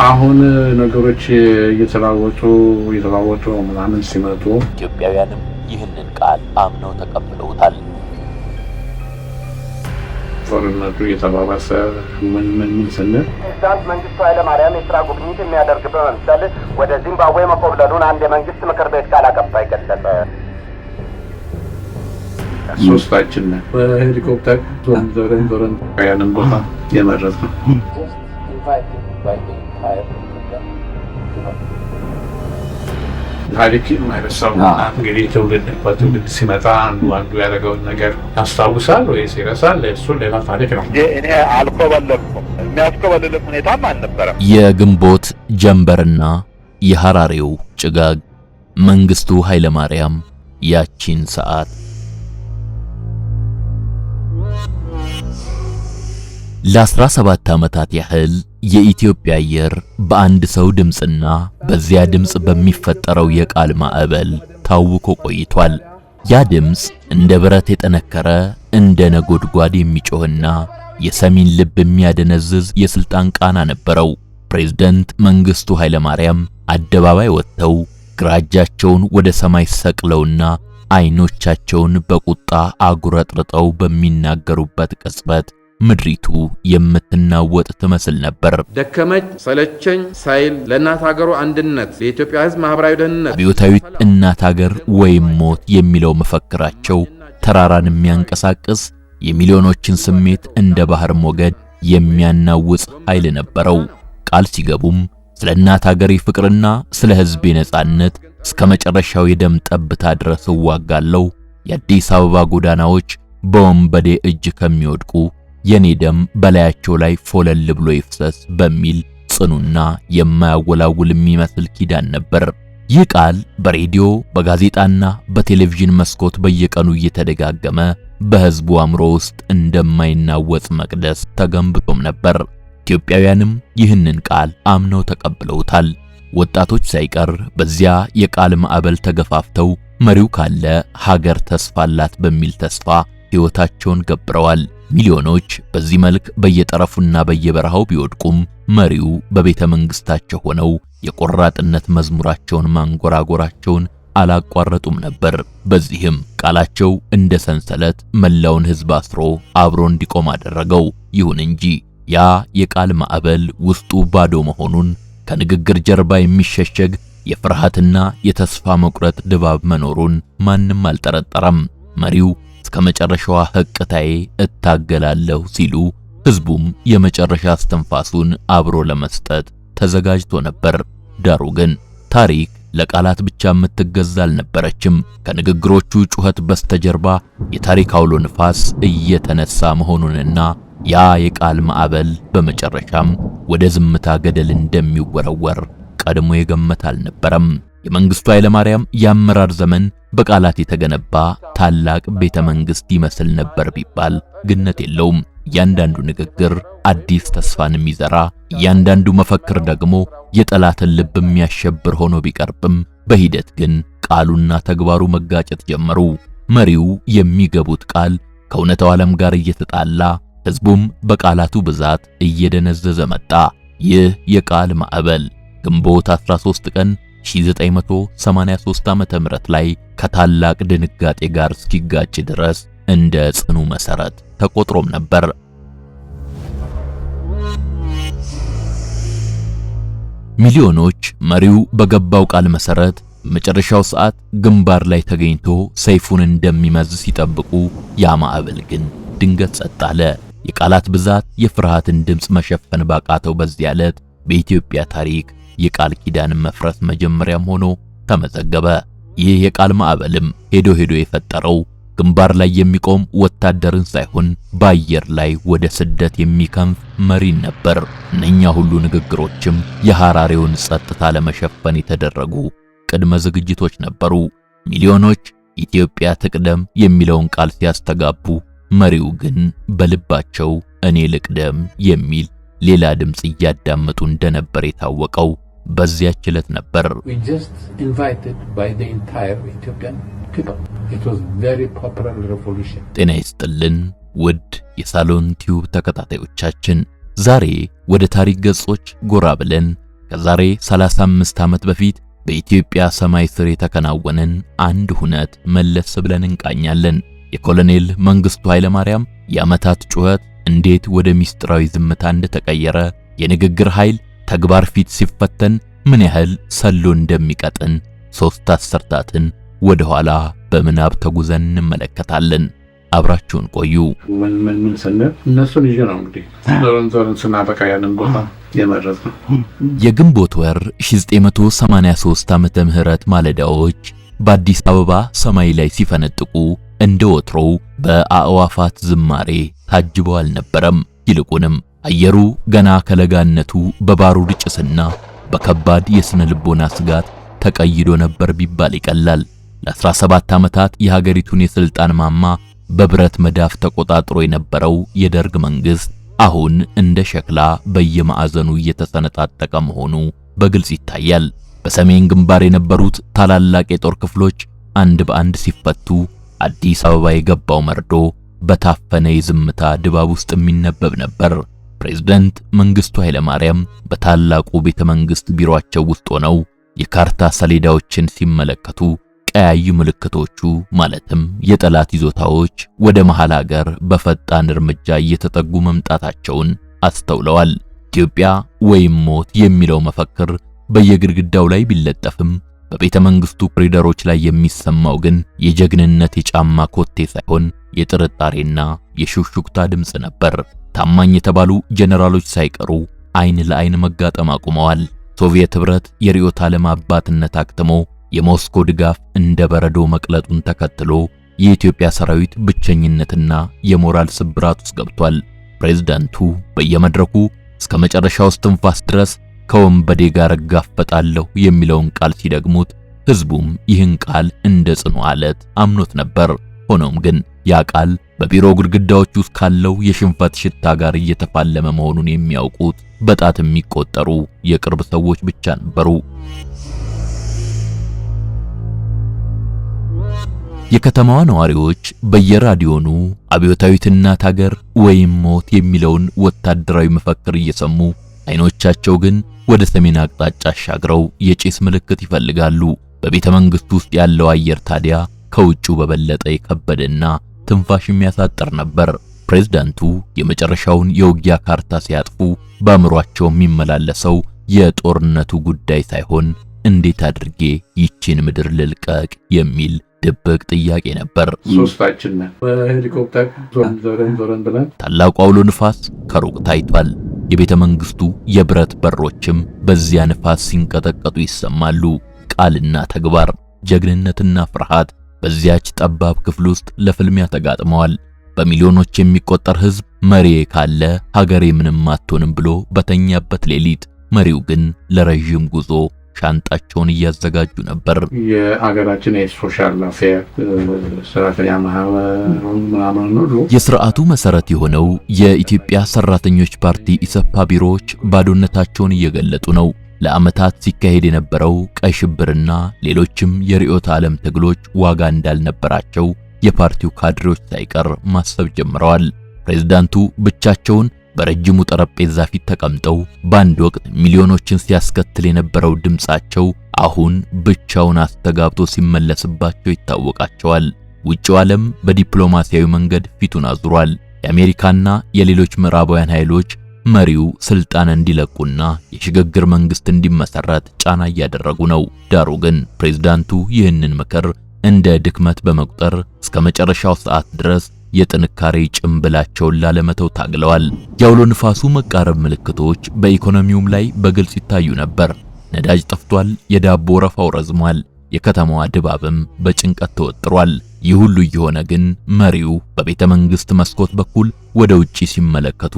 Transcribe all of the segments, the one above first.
አሁን ነገሮች እየተለዋወጡ ምናምን ሲመጡ ኢትዮጵያውያንም ይህንን ቃል አምነው ተቀብለውታል። ጦርነቱ እየተባባሰ ምን ስንል ፕሬዝዳንት መንግስቱ ኃይለማርያም የስራ ጉብኝት የሚያደርግ በመምሰል ወደ ዚምባብዌ መኮብለሉን አንድ የመንግስት ምክር ቤት ቃል አቀባይ ገለጸ። ሶስታችን በሄሊኮፕተር ዞረን ያንን ቦታ የመረጥነው ታሪክ የማይረሳው እንግዲህ ትውልድ ሲመጣ አንዱ ያደረገውን ነገር ያስታውሳል ወይስ ይረሳል? እሱ ሌላ ታሪክ ነው። እኔ አልኮበለልኩም፣ የሚያስኮበልልም ሁኔታም አልነበረም። የግንቦት ጀንበርና የሐራሬው ጭጋግ መንግስቱ ኃይለማርያም ያቺን ሰዓት ለ17 ዓመታት ያህል የኢትዮጵያ አየር በአንድ ሰው ድምጽና በዚያ ድምጽ በሚፈጠረው የቃል ማዕበል ታውቆ ቆይቷል። ያ ድምጽ እንደ ብረት የጠነከረ እንደ ነጎድጓድ የሚጮህና የሰሚን ልብ የሚያደነዝዝ የስልጣን ቃና ነበረው። ፕሬዝዳንት መንግስቱ ኃይለማርያም አደባባይ ወጥተው ግራ እጃቸውን ወደ ሰማይ ሰቅለውና አይኖቻቸውን በቁጣ አጉረጥርጠው በሚናገሩበት ቅጽበት ምድሪቱ የምትናወጥ ትመስል ነበር። ደከመች ሰለቸኝ ሳይል ለእናት ሀገሩ አንድነት፣ ለኢትዮጵያ ሕዝብ ማህበራዊ ደህንነት፣ አብዮታዊት እናት ሀገር ወይም ሞት የሚለው መፈክራቸው ተራራን የሚያንቀሳቅስ የሚሊዮኖችን ስሜት እንደ ባህር ሞገድ የሚያናውጽ ኃይል ነበረው። ቃል ሲገቡም ስለ እናት ሀገሬ ፍቅርና ስለ ሕዝቤ ነጻነት እስከ መጨረሻው የደም ጠብታ ድረስ እዋጋለሁ፣ የአዲስ አበባ ጎዳናዎች በወንበዴ እጅ ከሚወድቁ የኔ ደም በላያቸው ላይ ፎለል ብሎ ይፍሰስ በሚል ጽኑና የማያወላውል የሚመስል ኪዳን ነበር። ይህ ቃል በሬዲዮ በጋዜጣና በቴሌቪዥን መስኮት በየቀኑ እየተደጋገመ በሕዝቡ አእምሮ ውስጥ እንደማይናወጽ መቅደስ ተገንብቶም ነበር። ኢትዮጵያውያንም ይህንን ቃል አምነው ተቀብለውታል። ወጣቶች ሳይቀር በዚያ የቃል ማዕበል ተገፋፍተው መሪው ካለ ሀገር ተስፋ አላት በሚል ተስፋ ሕይወታቸውን ገብረዋል። ሚሊዮኖች በዚህ መልክ በየጠረፉና በየበረሃው ቢወድቁም መሪው በቤተ መንግስታቸው ሆነው የቆራጥነት መዝሙራቸውን ማንጎራጎራቸውን አላቋረጡም ነበር። በዚህም ቃላቸው እንደ ሰንሰለት መላውን ሕዝብ አስሮ አብሮ እንዲቆም አደረገው። ይሁን እንጂ ያ የቃል ማዕበል ውስጡ ባዶ መሆኑን፣ ከንግግር ጀርባ የሚሸሸግ የፍርሃትና የተስፋ መቁረጥ ድባብ መኖሩን ማንም አልጠረጠረም። መሪው እስከ መጨረሻዋ ህቅታዬ እታገላለሁ ሲሉ ሕዝቡም የመጨረሻ እስትንፋሱን አብሮ ለመስጠት ተዘጋጅቶ ነበር። ዳሩ ግን ታሪክ ለቃላት ብቻ የምትገዛ አልነበረችም። ከንግግሮቹ ጩኸት በስተጀርባ የታሪክ አውሎ ንፋስ እየተነሳ መሆኑንና ያ የቃል ማዕበል በመጨረሻም ወደ ዝምታ ገደል እንደሚወረወር ቀድሞ የገመተ አልነበረም። የመንግስቱ ኃይለማርያም የአመራር ዘመን በቃላት የተገነባ ታላቅ ቤተ መንግስት ይመስል ነበር ቢባል ግነት የለውም። እያንዳንዱ ንግግር አዲስ ተስፋን የሚዘራ፣ እያንዳንዱ መፈክር ደግሞ የጠላትን ልብ የሚያሸብር ሆኖ ቢቀርብም በሂደት ግን ቃሉና ተግባሩ መጋጨት ጀመሩ። መሪው የሚገቡት ቃል ከእውነታው ዓለም ጋር እየተጣላ፣ ሕዝቡም በቃላቱ ብዛት እየደነዘዘ መጣ። ይህ የቃል ማዕበል ግንቦት 13 ቀን 1983 ዓመተ ምህረት ላይ ከታላቅ ድንጋጤ ጋር እስኪጋጭ ድረስ እንደ ጽኑ መሰረት ተቆጥሮም ነበር። ሚሊዮኖች መሪው በገባው ቃል መሰረት መጨረሻው ሰዓት ግንባር ላይ ተገኝቶ ሰይፉን እንደሚመዝ ሲጠብቁ፣ ያ ማዕበል ግን ድንገት ጸጥ አለ። የቃላት ብዛት የፍርሃትን ድምፅ መሸፈን ባቃተው በዚያ ዕለት በኢትዮጵያ ታሪክ የቃል ኪዳን መፍረስ መጀመሪያም ሆኖ ተመዘገበ። ይህ የቃል ማዕበልም ሄዶ የፈጠረው ግንባር ላይ የሚቆም ወታደርን ሳይሆን በአየር ላይ ወደ ስደት የሚከንፍ መሪን ነበር። እነኛ ሁሉ ንግግሮችም የሐራሬውን ጸጥታ ለመሸፈን የተደረጉ ቅድመ ዝግጅቶች ነበሩ። ሚሊዮኖች ኢትዮጵያ ትቅደም የሚለውን ቃል ሲያስተጋቡ፣ መሪው ግን በልባቸው እኔ ልቅደም የሚል ሌላ ድምጽ እያዳመጡ እንደነበር የታወቀው በዚያች ዕለት ነበር። ጤና ይስጥልን ውድ የሳሎን ቲዩብ ተከታታዮቻችን፣ ዛሬ ወደ ታሪክ ገጾች ጎራ ብለን ከዛሬ 35 ዓመት በፊት በኢትዮጵያ ሰማይ ስር የተከናወነን አንድ ሁነት መለስ ብለን እንቃኛለን። የኮሎኔል መንግስቱ ኃይለማርያም የዓመታት ጩኸት እንዴት ወደ ሚስጥራዊ ዝምታ እንደተቀየረ፣ የንግግር ኃይል ተግባር ፊት ሲፈተን ምን ያህል ሰሎ እንደሚቀጥን 3 አስርታትን ወደ ኋላ በምናብ ተጉዘን እንመለከታለን። አብራችሁን ቆዩ። ምን ስንል እነሱን ይዤ ነው እንግዲህ ዞረን ስናበቃ ያንን ቦታ የመረጥነው። የግንቦት ወር 1983 ዓመተ ምህረት ማለዳዎች በአዲስ አበባ ሰማይ ላይ ሲፈነጥቁ እንደ ወትሮው በአእዋፋት ዝማሬ ታጅበው አልነበረም። ይልቁንም አየሩ ገና ከለጋነቱ በባሩድ ጭስና በከባድ የስነ ልቦና ስጋት ተቀይዶ ነበር ቢባል ይቀላል። ለ17 ዓመታት የሀገሪቱን የስልጣን ማማ በብረት መዳፍ ተቆጣጥሮ የነበረው የደርግ መንግስት አሁን እንደ ሸክላ በየማዕዘኑ እየተሰነጣጠቀ መሆኑ በግልጽ ይታያል። በሰሜን ግንባር የነበሩት ታላላቅ የጦር ክፍሎች አንድ በአንድ ሲፈቱ አዲስ አበባ የገባው መርዶ በታፈነ የዝምታ ድባብ ውስጥ የሚነበብ ነበር። ፕሬዝዳንት መንግስቱ ኃይለማርያም በታላቁ ቤተ መንግስት ቢሮአቸው ውስጥ ሆነው የካርታ ሰሌዳዎችን ሲመለከቱ ቀያዩ ምልክቶቹ ማለትም የጠላት ይዞታዎች ወደ መሃል ሀገር በፈጣን እርምጃ እየተጠጉ መምጣታቸውን አስተውለዋል። ኢትዮጵያ ወይም ሞት የሚለው መፈክር በየግድግዳው ላይ ቢለጠፍም በቤተ መንግስቱ ኮሪደሮች ላይ የሚሰማው ግን የጀግንነት የጫማ ኮቴ ሳይሆን የጥርጣሬና የሹክሹክታ ድምጽ ነበር። ታማኝ የተባሉ ጀነራሎች ሳይቀሩ አይን ለአይን መጋጠም አቁመዋል። ሶቪየት ህብረት የርዕዮተ ዓለም አባትነት አክትሞ የሞስኮ ድጋፍ እንደ በረዶ መቅለጡን ተከትሎ የኢትዮጵያ ሰራዊት ብቸኝነትና የሞራል ስብራት ውስጥ ገብቷል። ፕሬዝዳንቱ በየመድረኩ እስከ መጨረሻው እስትንፋስ ድረስ ከወንበዴ ጋር እጋፈጣለሁ የሚለውን ቃል ሲደግሙት ህዝቡም ይህን ቃል እንደ ጽኑ አለት አምኖት ነበር። ሆኖም ግን ያ ቃል በቢሮ ግድግዳዎች ውስጥ ካለው የሽንፈት ሽታ ጋር እየተፋለመ መሆኑን የሚያውቁት በጣት የሚቆጠሩ የቅርብ ሰዎች ብቻ ነበሩ። የከተማዋ ነዋሪዎች በየራዲዮኑ አብዮታዊት እናት ሀገር ወይም ሞት የሚለውን ወታደራዊ መፈክር እየሰሙ አይኖቻቸው ግን ወደ ሰሜን አቅጣጫ አሻግረው የጭስ ምልክት ይፈልጋሉ። በቤተ መንግስቱ ውስጥ ያለው አየር ታዲያ ከውጭው በበለጠ የከበደና ትንፋሽ የሚያሳጥር ነበር። ፕሬዝዳንቱ የመጨረሻውን የውጊያ ካርታ ሲያጥፉ በአእምሯቸው የሚመላለሰው የጦርነቱ ጉዳይ ሳይሆን እንዴት አድርጌ ይቺን ምድር ልልቀቅ የሚል ድብቅ ጥያቄ ነበር። ሶስታችን በሄሊኮፕተር ዞረን ብለን ታላቁ አውሎ ንፋስ ከሩቅ ታይቷል። የቤተ መንግስቱ የብረት በሮችም በዚያ ንፋስ ሲንቀጠቀጡ ይሰማሉ። ቃልና ተግባር፣ ጀግንነትና ፍርሃት በዚያች ጠባብ ክፍል ውስጥ ለፍልሚያ ተጋጥመዋል። በሚሊዮኖች የሚቆጠር ህዝብ መሪዬ ካለ ሀገሬ ምንም አትሆንም ብሎ በተኛበት ሌሊት መሪው ግን ለረጅም ጉዞ ሻንጣቸውን እያዘጋጁ ነበር። የአገራችን የሶሻል አፌር ሰራተኛ ማህበር ምናምን ነው። የሥርዓቱ መሰረት የሆነው የኢትዮጵያ ሰራተኞች ፓርቲ ኢሰፓ ቢሮዎች ባዶነታቸውን እየገለጡ ነው። ለዓመታት ሲካሄድ የነበረው ቀይ ሽብርና ሌሎችም የርዕዮተ ዓለም ትግሎች ዋጋ እንዳልነበራቸው የፓርቲው ካድሬዎች ሳይቀር ማሰብ ጀምረዋል። ፕሬዝዳንቱ ብቻቸውን በረጅሙ ጠረጴዛ ፊት ተቀምጠው በአንድ ወቅት ሚሊዮኖችን ሲያስከትል የነበረው ድምጻቸው አሁን ብቻውን አስተጋብቶ ሲመለስባቸው ይታወቃቸዋል። ውጭው ዓለም በዲፕሎማሲያዊ መንገድ ፊቱን አዙሯል። የአሜሪካና የሌሎች ምዕራባውያን ኃይሎች መሪው ስልጣን እንዲለቁና የሽግግር መንግስት እንዲመሰረት ጫና እያደረጉ ነው። ዳሩ ግን ፕሬዝዳንቱ ይህንን ምክር እንደ ድክመት በመቁጠር እስከ መጨረሻው ሰዓት ድረስ የጥንካሬ ጭምብላቸውን ላለመተው ታግለዋል። የአውሎ ንፋሱ መቃረብ ምልክቶች በኢኮኖሚውም ላይ በግልጽ ይታዩ ነበር። ነዳጅ ጠፍቷል፣ የዳቦ ወረፋው ረዝሟል፣ የከተማዋ ድባብም በጭንቀት ተወጥሯል። ይህ ሁሉ እየሆነ ግን መሪው በቤተ መንግስት መስኮት በኩል ወደ ውጪ ሲመለከቱ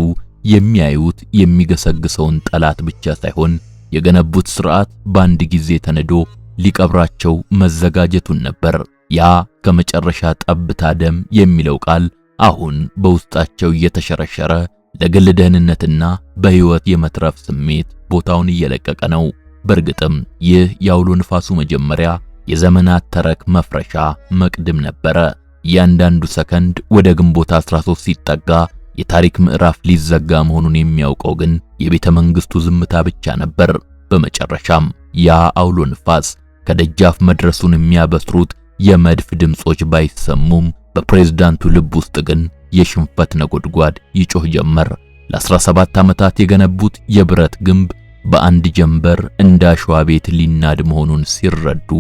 የሚያዩት የሚገሰግሰውን ጠላት ብቻ ሳይሆን የገነቡት ስርዓት በአንድ ጊዜ ተነዶ ሊቀብራቸው መዘጋጀቱን ነበር። ያ ከመጨረሻ ጠብታ ደም የሚለው ቃል አሁን በውስጣቸው እየተሸረሸረ ለግል ደህንነትና በህይወት የመትረፍ ስሜት ቦታውን እየለቀቀ ነው። በእርግጥም ይህ የአውሎ ንፋሱ መጀመሪያ የዘመናት ተረክ መፍረሻ መቅድም ነበረ። እያንዳንዱ ሰከንድ ወደ ግንቦት 13 ሲጠጋ የታሪክ ምዕራፍ ሊዘጋ መሆኑን የሚያውቀው ግን የቤተ መንግስቱ ዝምታ ብቻ ነበር። በመጨረሻም ያ አውሎ ንፋስ ከደጃፍ መድረሱን የሚያበስሩት የመድፍ ድምጾች ባይሰሙም በፕሬዝዳንቱ ልብ ውስጥ ግን የሽንፈት ነጎድጓድ ይጮህ ጀመር። ለ17 ዓመታት የገነቡት የብረት ግንብ በአንድ ጀንበር እንዳሸዋ ቤት ሊናድ መሆኑን ሲረዱ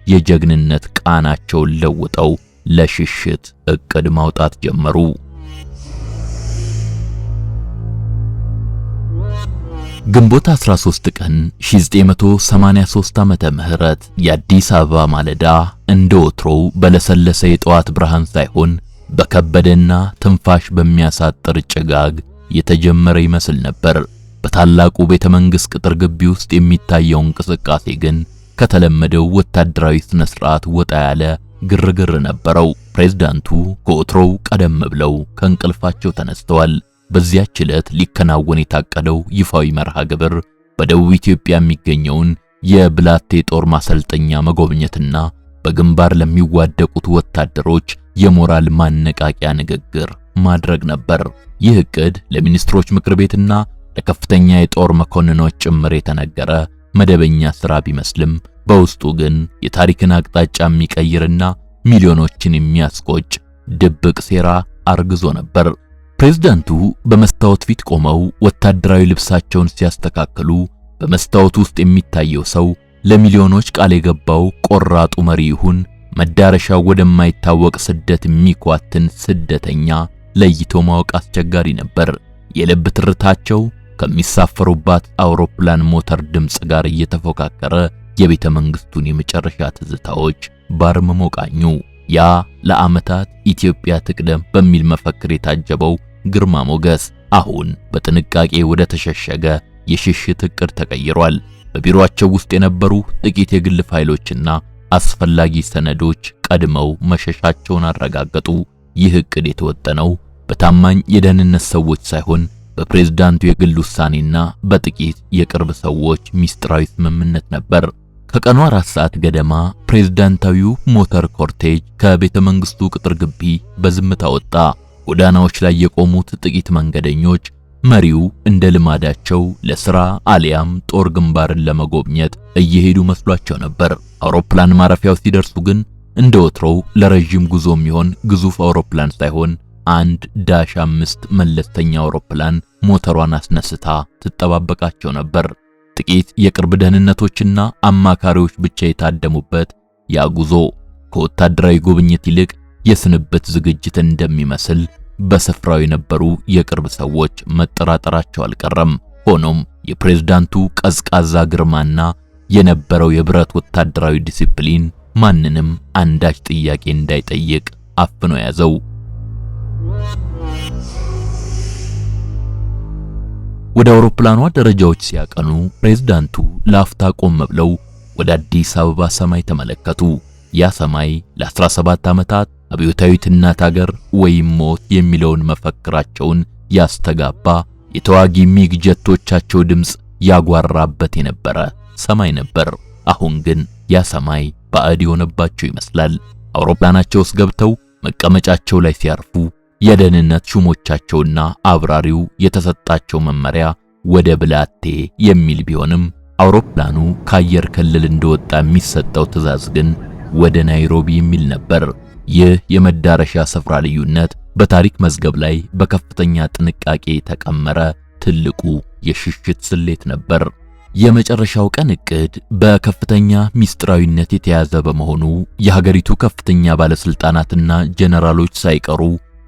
የጀግንነት ቃናቸውን ለውጠው ለሽሽት እቅድ ማውጣት ጀመሩ። ግንቦት 13 ቀን 1983 ዓመተ ምህረት የአዲስ አበባ ማለዳ እንደ ወትሮው በለሰለሰ የጠዋት ብርሃን ሳይሆን በከበደና ትንፋሽ በሚያሳጥር ጭጋግ የተጀመረ ይመስል ነበር። በታላቁ ቤተ መንግሥት ቅጥር ግቢ ውስጥ የሚታየው እንቅስቃሴ ግን ከተለመደው ወታደራዊ ስነ ስርዓት ወጣ ያለ ግርግር ነበረው። ፕሬዝዳንቱ ከወትሮው ቀደም ብለው ከእንቅልፋቸው ተነስተዋል። በዚያች ዕለት ሊከናወን የታቀደው ይፋዊ መርሃ ግብር በደቡብ ኢትዮጵያ የሚገኘውን የብላቴ ጦር ማሰልጠኛ መጎብኘትና በግንባር ለሚዋደቁት ወታደሮች የሞራል ማነቃቂያ ንግግር ማድረግ ነበር። ይህ ዕቅድ ለሚኒስትሮች ምክር ቤትና ለከፍተኛ የጦር መኮንኖች ጭምር የተነገረ መደበኛ ሥራ ቢመስልም በውስጡ ግን የታሪክን አቅጣጫ የሚቀይርና ሚሊዮኖችን የሚያስቆጭ ድብቅ ሴራ አርግዞ ነበር። ፕሬዝዳንቱ በመስታወት ፊት ቆመው ወታደራዊ ልብሳቸውን ሲያስተካክሉ በመስታወት ውስጥ የሚታየው ሰው ለሚሊዮኖች ቃል የገባው ቆራጡ መሪ ይሁን መዳረሻው ወደማይታወቅ ስደት የሚኳትን ስደተኛ ለይቶ ማወቅ አስቸጋሪ ነበር። የልብ ትርታቸው ከሚሳፈሩባት አውሮፕላን ሞተር ድምጽ ጋር እየተፎካከረ የቤተ መንግስቱን የመጨረሻ ትዝታዎች ባርመሞ ቃኙ። ያ ለዓመታት ኢትዮጵያ ትቅደም በሚል መፈክር የታጀበው ግርማ ሞገስ አሁን በጥንቃቄ ወደ ተሸሸገ የሽሽት ዕቅድ ተቀይሯል። በቢሮአቸው ውስጥ የነበሩ ጥቂት የግል ፋይሎችና አስፈላጊ ሰነዶች ቀድመው መሸሻቸውን አረጋገጡ። ይህ ዕቅድ የተወጠነው በታማኝ የደህንነት ሰዎች ሳይሆን በፕሬዝዳንቱ የግል ውሳኔና በጥቂት የቅርብ ሰዎች ሚስጥራዊ ስምምነት ነበር። ከቀኑ 4 ሰዓት ገደማ ፕሬዝዳንታዊው ሞተር ኮርቴጅ ከቤተ መንግስቱ ቅጥር ግቢ በዝምታ ወጣ። ጎዳናዎች ላይ የቆሙት ጥቂት መንገደኞች መሪው እንደ ልማዳቸው ለሥራ አሊያም ጦር ግንባርን ለመጎብኘት እየሄዱ መስሏቸው ነበር። አውሮፕላን ማረፊያው ሲደርሱ ግን እንደ ወትሮው ለረጅም ጉዞ የሚሆን ግዙፍ አውሮፕላን ሳይሆን አንድ ዳሽ 5 መለስተኛ አውሮፕላን ሞተሯን አስነስታ ትጠባበቃቸው ነበር። ጥቂት የቅርብ ደህንነቶችና አማካሪዎች ብቻ የታደሙበት ያ ጉዞ ከወታደራዊ ጉብኝት ይልቅ የስንብት ዝግጅት እንደሚመስል በስፍራው የነበሩ የቅርብ ሰዎች መጠራጠራቸው አልቀረም። ሆኖም የፕሬዝዳንቱ ቀዝቃዛ ግርማና የነበረው የብረት ወታደራዊ ዲሲፕሊን ማንንም አንዳች ጥያቄ እንዳይጠይቅ አፍኖ ያዘው። ወደ አውሮፕላኗ ደረጃዎች ሲያቀኑ ፕሬዝዳንቱ ለአፍታ ቆም ብለው ወደ አዲስ አበባ ሰማይ ተመለከቱ። ያ ሰማይ ለ17 ዓመታት አብዮታዊት እናት አገር ወይም ሞት የሚለውን መፈክራቸውን ያስተጋባ የተዋጊ ሚግ ጀቶቻቸው ድምጽ ያጓራበት የነበረ ሰማይ ነበር። አሁን ግን ያ ሰማይ ባዕድ የሆነባቸው ይመስላል። አውሮፕላናቸው ውስጥ ገብተው መቀመጫቸው ላይ ሲያርፉ የደህንነት ሹሞቻቸውና አብራሪው የተሰጣቸው መመሪያ ወደ ብላቴ የሚል ቢሆንም አውሮፕላኑ ከአየር ክልል እንደወጣ የሚሰጠው ትዕዛዝ ግን ወደ ናይሮቢ የሚል ነበር። ይህ የመዳረሻ ስፍራ ልዩነት በታሪክ መዝገብ ላይ በከፍተኛ ጥንቃቄ የተቀመረ ትልቁ የሽሽት ስሌት ነበር። የመጨረሻው ቀን ዕቅድ በከፍተኛ ሚስጥራዊነት የተያዘ በመሆኑ የሀገሪቱ ከፍተኛ ባለስልጣናትና ጀነራሎች ሳይቀሩ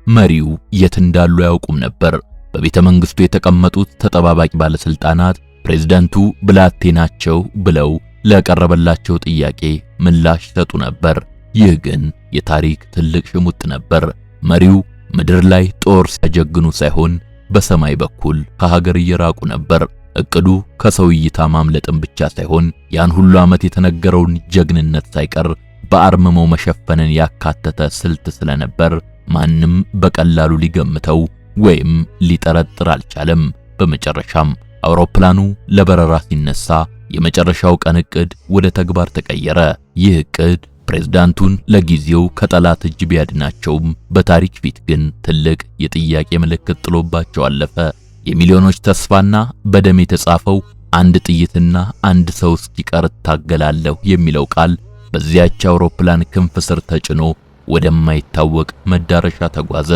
መሪው የት እንዳሉ ያውቁም ነበር። በቤተ መንግስቱ የተቀመጡት ተጠባባቂ ባለስልጣናት ፕሬዝዳንቱ ብላቴ ናቸው ብለው ለቀረበላቸው ጥያቄ ምላሽ ሰጡ ነበር። ይህ ግን የታሪክ ትልቅ ሽሙጥ ነበር። መሪው ምድር ላይ ጦር ሲያጀግኑ ሳይሆን በሰማይ በኩል ከሀገር እየራቁ ነበር። ዕቅዱ ከሰው እይታ ማምለጥን ብቻ ሳይሆን ያን ሁሉ ዓመት የተነገረውን ጀግንነት ሳይቀር በአርምሞ መሸፈንን ያካተተ ስልት ስለነበር ማንም በቀላሉ ሊገምተው ወይም ሊጠረጥር አልቻለም። በመጨረሻም አውሮፕላኑ ለበረራ ሲነሳ የመጨረሻው ቀን ዕቅድ ወደ ተግባር ተቀየረ። ይህ ዕቅድ ፕሬዝዳንቱን ለጊዜው ከጠላት እጅ ቢያድናቸውም በታሪክ ፊት ግን ትልቅ የጥያቄ ምልክት ጥሎባቸው አለፈ። የሚሊዮኖች ተስፋና በደም የተጻፈው አንድ ጥይትና አንድ ሰው እስኪቀር እታገላለሁ የሚለው ቃል በዚያች አውሮፕላን ክንፍ ስር ተጭኖ ወደማይታወቅ መዳረሻ ተጓዘ።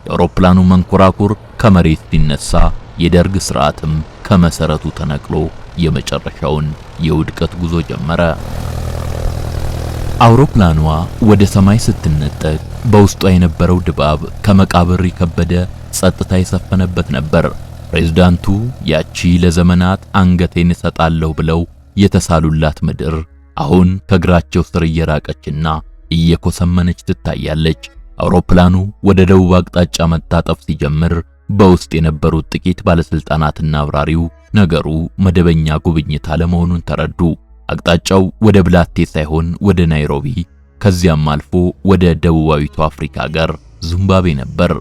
የአውሮፕላኑ መንኮራኩር ከመሬት ሲነሳ የደርግ ስርዓትም ከመሰረቱ ተነቅሎ የመጨረሻውን የውድቀት ጉዞ ጀመረ። አውሮፕላኗ ወደ ሰማይ ስትነጠቅ በውስጧ የነበረው ድባብ ከመቃብር የከበደ ጸጥታ የሰፈነበት ነበር። ፕሬዝዳንቱ ያቺ ለዘመናት አንገቴን እሰጣለሁ ብለው የተሳሉላት ምድር አሁን ከእግራቸው ስር እየራቀችና እየኮሰመነች ትታያለች። አውሮፕላኑ ወደ ደቡብ አቅጣጫ መታጠፍ ሲጀምር በውስጥ የነበሩት ጥቂት ባለስልጣናትና አብራሪው ነገሩ መደበኛ ጉብኝት አለመሆኑን ተረዱ። አቅጣጫው ወደ ብላቴ ሳይሆን ወደ ናይሮቢ፣ ከዚያም አልፎ ወደ ደቡባዊቱ አፍሪካ ሀገር ዚምባብዌ ነበር።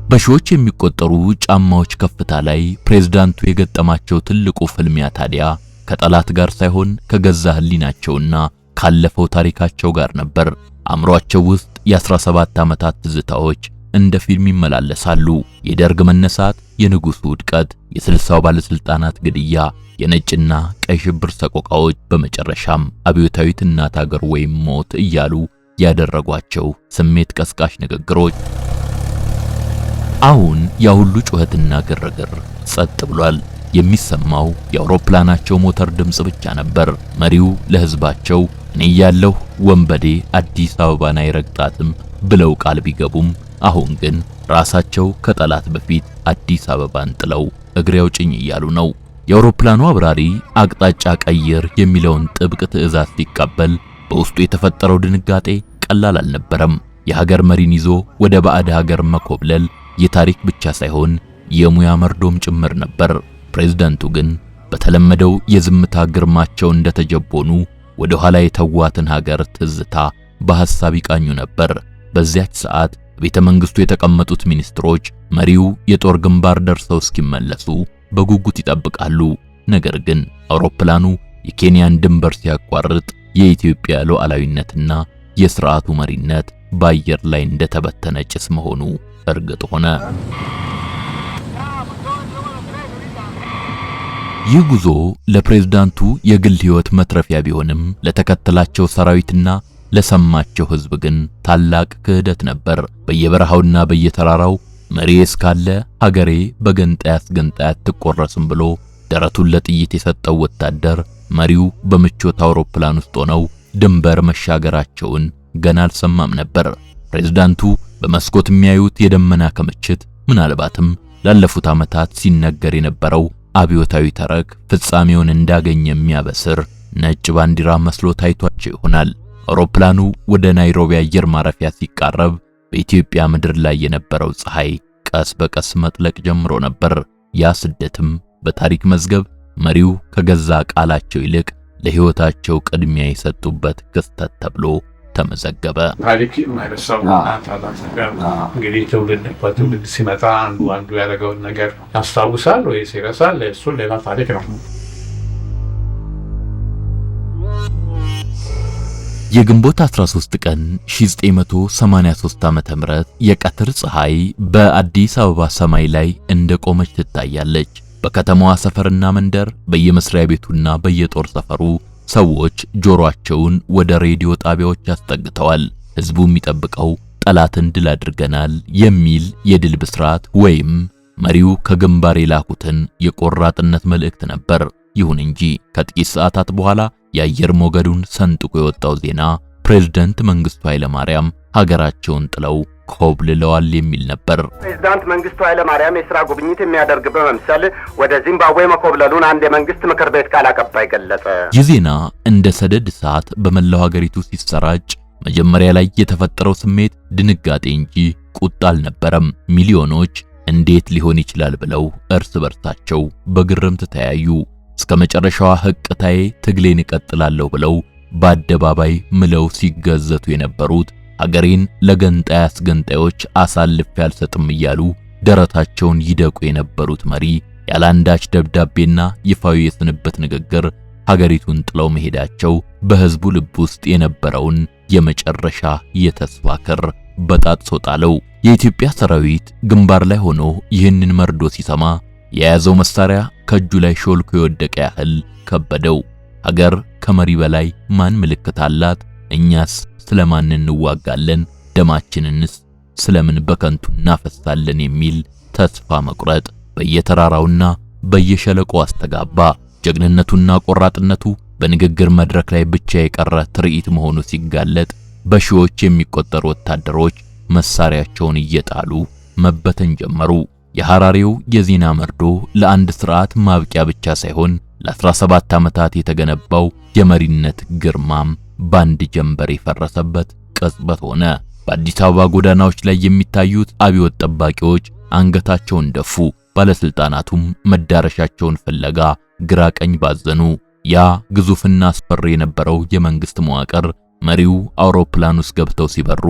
በሺዎች የሚቆጠሩ ጫማዎች ከፍታ ላይ ፕሬዝዳንቱ የገጠማቸው ትልቁ ፍልሚያ ታዲያ ከጠላት ጋር ሳይሆን ከገዛ ህሊናቸውና ካለፈው ታሪካቸው ጋር ነበር። አእምሮአቸው ውስጥ የ17 ዓመታት ትዝታዎች እንደ ፊልም ይመላለሳሉ። የደርግ መነሳት፣ የንጉሱ ውድቀት፣ የ60 ባለስልጣናት ግድያ፣ የነጭና ቀይ ሽብር ሰቆቃዎች፣ በመጨረሻም አብዮታዊት እናት ሀገር ወይም ሞት እያሉ ያደረጓቸው ስሜት ቀስቃሽ ንግግሮች። አሁን ያ ሁሉ ጩኸትና ግርግር ጸጥ ብሏል። የሚሰማው የአውሮፕላናቸው ሞተር ድምጽ ብቻ ነበር። መሪው ለህዝባቸው እኔ ያለሁ ወንበዴ አዲስ አበባን አይረግጣትም ብለው ቃል ቢገቡም አሁን ግን ራሳቸው ከጠላት በፊት አዲስ አበባን ጥለው እግሬ አውጭኝ እያሉ ነው። የአውሮፕላኑ አብራሪ አቅጣጫ ቀይር የሚለውን ጥብቅ ትዕዛዝ ሲቀበል በውስጡ የተፈጠረው ድንጋጤ ቀላል አልነበረም። የሀገር መሪን ይዞ ወደ ባዕድ ሀገር መኮብለል የታሪክ ብቻ ሳይሆን የሙያ መርዶም ጭምር ነበር። ፕሬዝዳንቱ ግን በተለመደው የዝምታ ግርማቸው እንደተጀቦኑ ወደ ኋላ የተዋትን ሀገር ትዝታ በሐሳብ ይቃኙ ነበር። በዚያች ሰዓት ቤተ መንግስቱ የተቀመጡት ሚኒስትሮች መሪው የጦር ግንባር ደርሰው እስኪመለሱ በጉጉት ይጠብቃሉ። ነገር ግን አውሮፕላኑ የኬንያን ድንበር ሲያቋርጥ የኢትዮጵያ ሉዓላዊነትና የሥርዓቱ መሪነት በአየር ላይ እንደተበተነ ጭስ መሆኑ እርግጥ ሆነ። ይህ ጉዞ ለፕሬዝዳንቱ የግል ሕይወት መትረፊያ ቢሆንም ለተከተላቸው ሰራዊትና ለሰማቸው ሕዝብ ግን ታላቅ ክህደት ነበር። በየበረሃውና በየተራራው መሪ እስካለ ሀገሬ በገንጣይ አስገንጣይ አትቆረስም ብሎ ደረቱን ለጥይት የሰጠው ወታደር መሪው በምቾት አውሮፕላን ውስጥ ሆነው ድንበር መሻገራቸውን ገና አልሰማም ነበር። ፕሬዝዳንቱ በመስኮት የሚያዩት የደመና ክምችት ምናልባትም ላለፉት ዓመታት ሲነገር የነበረው አብዮታዊ ተረክ ፍጻሜውን እንዳገኘ የሚያበስር ነጭ ባንዲራ መስሎ ታይቷቸው ይሆናል። አውሮፕላኑ ወደ ናይሮቢ አየር ማረፊያ ሲቃረብ በኢትዮጵያ ምድር ላይ የነበረው ፀሐይ ቀስ በቀስ መጥለቅ ጀምሮ ነበር። ያ ስደትም በታሪክ መዝገብ መሪው ከገዛ ቃላቸው ይልቅ ለሕይወታቸው ቅድሚያ የሰጡበት ክስተት ተብሎ ተመዘገበ። ታሪክ የማይረሳው ነገር እንግዲህ ትውልድ ሲመጣ አንዱ ያደረገውን ነገር ያስታውሳል ወይስ ይረሳል? እሱ ሌላ ታሪክ ነው። የግንቦት 13 ቀን 1983 ዓመተ ምህረት የቀትር ፀሐይ በአዲስ አበባ ሰማይ ላይ እንደቆመች ትታያለች። በከተማዋ ሰፈርና መንደር በየመስሪያ ቤቱና በየጦር ሰፈሩ ሰዎች ጆሮአቸውን ወደ ሬዲዮ ጣቢያዎች አስጠግተዋል። ህዝቡ የሚጠብቀው ጠላትን ድል አድርገናል የሚል የድል ብስራት ወይም መሪው ከግንባር የላኩትን የቆራጥነት መልእክት ነበር። ይሁን እንጂ ከጥቂት ሰዓታት በኋላ የአየር ሞገዱን ሰንጥቆ የወጣው ዜና ፕሬዝዳንት መንግስቱ ኃይለማርያም ሀገራቸውን ጥለው ኮብልለዋል የሚል ነበር። ፕሬዝዳንት መንግስቱ ኃይለማርያም የሥራ ጉብኝት የሚያደርግ በመምሰል ወደ ዚምባብዌ መኮብለሉን አንድ የመንግስት ምክር ቤት ቃል አቀባይ ገለጸ። ይህ ዜና እንደ ሰደድ እሳት በመላው ሀገሪቱ ሲሰራጭ መጀመሪያ ላይ የተፈጠረው ስሜት ድንጋጤ እንጂ ቁጣ አልነበረም። ሚሊዮኖች እንዴት ሊሆን ይችላል ብለው እርስ በርሳቸው በግርምት ተያዩ። እስከ መጨረሻዋ ህቅታዬ ትግሌን እቀጥላለሁ ብለው በአደባባይ ምለው ሲገዘቱ የነበሩት ሀገሬን ለገንጣይ አስገንጣዮች አሳልፌ አልሰጥም እያሉ ደረታቸውን ይደቁ የነበሩት መሪ ያላንዳች ደብዳቤና ይፋዊ የስንብት ንግግር ሀገሪቱን ጥለው መሄዳቸው በህዝቡ ልብ ውስጥ የነበረውን የመጨረሻ የተስፋ ክር በጣጥሶ ጣለው። የኢትዮጵያ ሰራዊት ግንባር ላይ ሆኖ ይህንን መርዶ ሲሰማ የያዘው መሳሪያ ከእጁ ላይ ሾልኮ የወደቀ ያህል ከበደው። ሀገር ከመሪ በላይ ማን ምልክት አላት? እኛስ ስለማን እንዋጋለን? ደማችንንስ ስለምን በከንቱ እናፈሳለን? የሚል ተስፋ መቁረጥ በየተራራውና በየሸለቆው አስተጋባ። ጀግንነቱና ቆራጥነቱ በንግግር መድረክ ላይ ብቻ የቀረ ትርኢት መሆኑ ሲጋለጥ በሺዎች የሚቆጠሩ ወታደሮች መሳሪያቸውን እየጣሉ መበተን ጀመሩ። የሐራሬው የዜና መርዶ ለአንድ ስርዓት ማብቂያ ብቻ ሳይሆን ለ17 ዓመታት የተገነባው የመሪነት ግርማም ባንድ ጀንበር የፈረሰበት ቅጽበት ሆነ። በአዲስ አበባ ጎዳናዎች ላይ የሚታዩት አብዮት ጠባቂዎች አንገታቸውን ደፉ። ባለስልጣናቱም መዳረሻቸውን ፍለጋ ግራ ቀኝ ባዘኑ። ያ ግዙፍና አስፈሪ የነበረው የመንግስት መዋቅር መሪው አውሮፕላን ውስጥ ገብተው ሲበሩ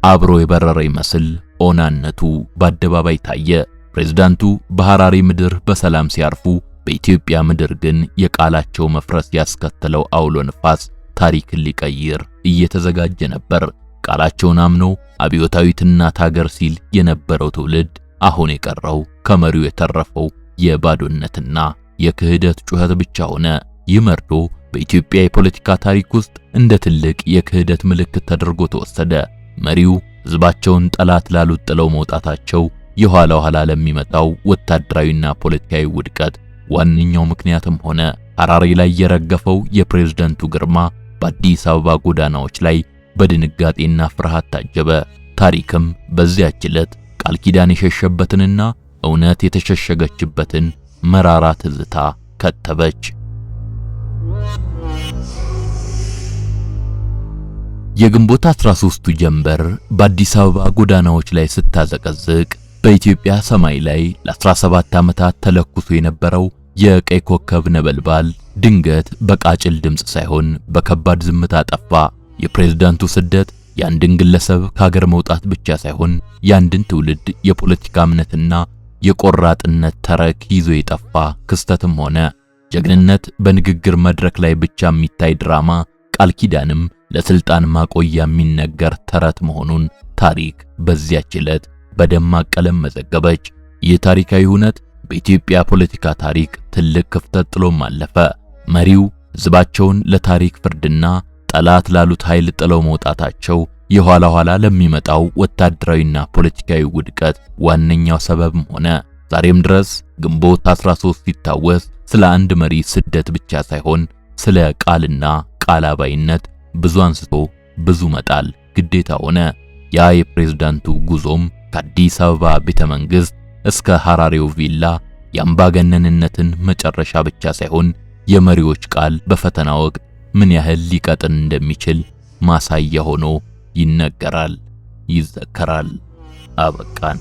አብሮ የበረረ ይመስል ኦናነቱ በአደባባይ ታየ። ፕሬዝዳንቱ በሐራሬ ምድር በሰላም ሲያርፉ፣ በኢትዮጵያ ምድር ግን የቃላቸው መፍረስ ያስከተለው አውሎ ንፋስ ታሪክን ሊቀይር እየተዘጋጀ ነበር። ቃላቸውን አምኖ አብዮታዊት እናት ሀገር ሲል የነበረው ትውልድ አሁን የቀረው ከመሪው የተረፈው የባዶነትና የክህደት ጩኸት ብቻ ሆነ። ይህ መርዶ በኢትዮጵያ የፖለቲካ ታሪክ ውስጥ እንደ ትልቅ የክህደት ምልክት ተደርጎ ተወሰደ። መሪው ሕዝባቸውን ጠላት ላሉት ጥለው መውጣታቸው የኋላ ኋላ ለሚመጣው ወታደራዊና ፖለቲካዊ ውድቀት ዋነኛው ምክንያትም ሆነ። ሐራሬ ላይ የረገፈው የፕሬዝዳንቱ ግርማ በአዲስ አበባ ጎዳናዎች ላይ በድንጋጤና ፍርሃት ታጀበ። ታሪክም በዚያች ዕለት ቃል ኪዳን የሸሸበትንና እውነት የተሸሸገችበትን መራራ ትዝታ ከተበች። የግንቦት 13ቱ ጀንበር በአዲስ አበባ ጎዳናዎች ላይ ስታዘቀዝቅ በኢትዮጵያ ሰማይ ላይ ለ17 ዓመታት ተለኩሶ የነበረው የቀይ ኮከብ ነበልባል ድንገት በቃጭል ድምጽ ሳይሆን በከባድ ዝምታ ጠፋ። የፕሬዝዳንቱ ስደት የአንድን ግለሰብ ከሀገር መውጣት ብቻ ሳይሆን የአንድን ትውልድ የፖለቲካ እምነትና የቆራጥነት ተረክ ይዞ የጠፋ ክስተትም ሆነ። ጀግንነት በንግግር መድረክ ላይ ብቻ የሚታይ ድራማ፣ ቃል ኪዳንም ለስልጣን ማቆያ የሚነገር ተረት መሆኑን ታሪክ በዚያች ዕለት በደማቅ ቀለም መዘገበች። ይህ ታሪካዊ ሁነት በኢትዮጵያ ፖለቲካ ታሪክ ትልቅ ክፍተት ጥሎም አለፈ። መሪው ሕዝባቸውን ለታሪክ ፍርድና ጠላት ላሉት ኃይል ጥለው መውጣታቸው የኋላ ኋላ ለሚመጣው ወታደራዊና ፖለቲካዊ ውድቀት ዋነኛው ሰበብም ሆነ። ዛሬም ድረስ ግንቦት 13 ሲታወስ ስለ አንድ መሪ ስደት ብቻ ሳይሆን ስለ ቃልና ቃል አባይነት ብዙ አንስቶ ብዙ መጣል ግዴታ ሆነ። ያ የፕሬዝዳንቱ ጉዞም ከአዲስ አበባ ቤተ መንግስት እስከ ሐራሬው ቪላ የአምባገነንነትን መጨረሻ ብቻ ሳይሆን የመሪዎች ቃል በፈተና ወቅት ምን ያህል ሊቀጥን እንደሚችል ማሳያ ሆኖ ይነገራል፣ ይዘከራል። አበቃን።